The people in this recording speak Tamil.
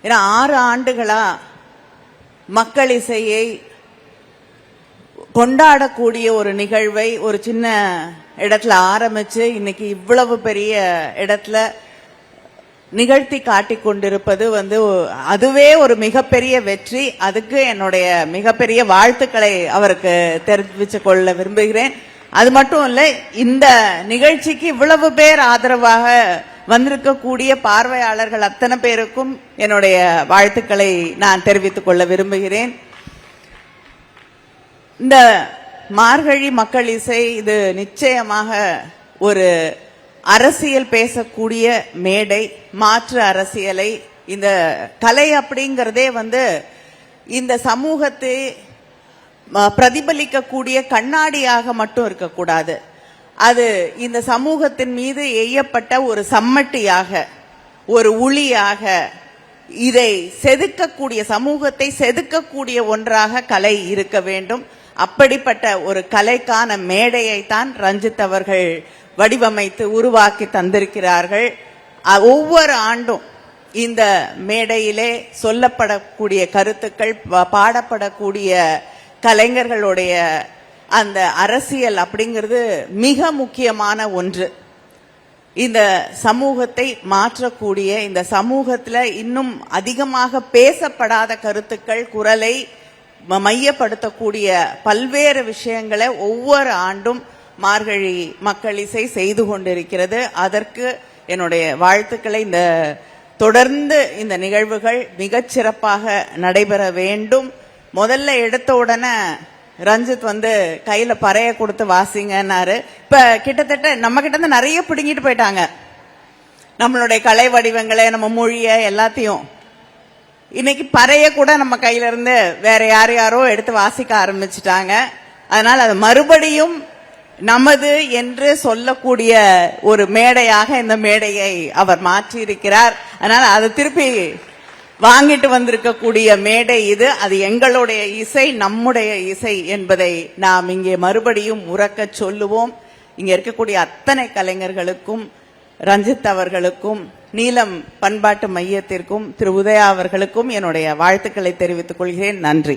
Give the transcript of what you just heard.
ஏன்னா 6 ஆண்டுகளா மக்கள் இசையை கொண்டாடக்கூடிய ஒரு நிகழ்வை ஒரு சின்ன இடத்துல ஆரம்பிச்சு இன்னைக்கு இவ்வளவு பெரிய இடத்துல நிகழ்த்தி காட்டிக் கொண்டிருப்பது அதுவே ஒரு மிகப்பெரிய வெற்றி. அதுக்கு என்னுடைய மிகப்பெரிய வாழ்த்துக்களை அவருக்கு தெரிவித்துக் கொள்ள விரும்புகிறேன். அது மட்டும் இல்ல, இந்த நிகழ்ச்சிக்கு இவ்வளவு பேர் ஆதரவாக வந்திருக்கக்கூடிய பார்வையாளர்கள் அத்தனை பேருக்கும் என்னுடைய வாழ்த்துக்களை நான் தெரிவித்துக் கொள்ள விரும்புகிறேன். இந்த மார்கழி மக்கள் இசை இது நிச்சயமாக ஒரு அரசியல் பேசக்கூடிய மேடை, மாற்று அரசியலை, இந்த கலை அப்படிங்கிறதே இந்த சமூகத்தை பிரதிபலிக்கக்கூடிய கண்ணாடியாக மட்டும் இருக்கக்கூடாது. அது இந்த சமூகத்தின் மீது எய்யப்பட்ட ஒரு சம்மட்டியாக, ஒரு உளியாக, இதை செதுக்கக்கூடிய, சமூகத்தை செதுக்கக்கூடிய ஒன்றாக கலை இருக்க வேண்டும். அப்படிப்பட்ட ஒரு கலைக்கான மேடையைத்தான் ரஞ்சித் அவர்கள் வடிவமைத்து உருவாக்கி தந்திருக்கிறார்கள். ஒவ்வொரு ஆண்டும் இந்த மேடையிலே சொல்லப்படக்கூடிய கருத்துக்கள், பாடப்படக்கூடிய கலைஞர்களுடைய அந்த அரசியல் அப்படிங்கிறது மிக முக்கியமான ஒன்று. இந்த சமூகத்தை மாற்றக்கூடிய, இந்த சமூகத்தில் இன்னும் அதிகமாக பேசப்படாத கருத்துக்கள், குரலை மையப்படுத்தக்கூடிய பல்வேறு விஷயங்களை ஒவ்வொரு ஆண்டும் மார்கழி மக்கள் இசை செய்து கொண்டிருக்கிறது. அதற்கு என்னுடைய வாழ்த்துக்களை. தொடர்ந்து இந்த நிகழ்வுகள் மிகச்சிறப்பாக நடைபெற வேண்டும். முதல்ல எடுத்த உடனே ரஞ்சித் கையில பறைய கொடுத்து வாசிங்கன்னாரு. இப்ப கிட்டத்தட்ட நம்ம கிட்ட இருந்து நிறைய பிடுங்கிட்டு போயிட்டாங்க, நம்மளுடைய கலை வடிவங்களை, நம்ம மொழிய எல்லாத்தையும். இன்னைக்கு பறைய கூட நம்ம கையில இருந்து வேற யாரோ எடுத்து வாசிக்க ஆரம்பிச்சுட்டாங்க. அதனால் அது மறுபடியும் நமது என்று சொல்லக்கூடிய ஒரு மேடையாக இந்த மேடையை அவர் மாற்றியிருக்கிறார். அதனால அதை திருப்பி வாங்கிட்டு வந்திருக்கக்கூடிய மேடை இது. அது எங்களுடைய இசை, நம்முடைய இசை என்பதை நாம் இங்கே மறுபடியும் உறக்க சொல்லுவோம். இங்க இருக்கக்கூடிய அத்தனை கலைஞர்களுக்கும், ரஞ்சித் அவர்களுக்கும், நீலம் பண்பாட்டு மையத்திற்கும், திரு உதயா அவர்களுக்கும் என்னுடைய வாழ்த்துக்களை தெரிவித்துக் கொள்கிறேன். நன்றி.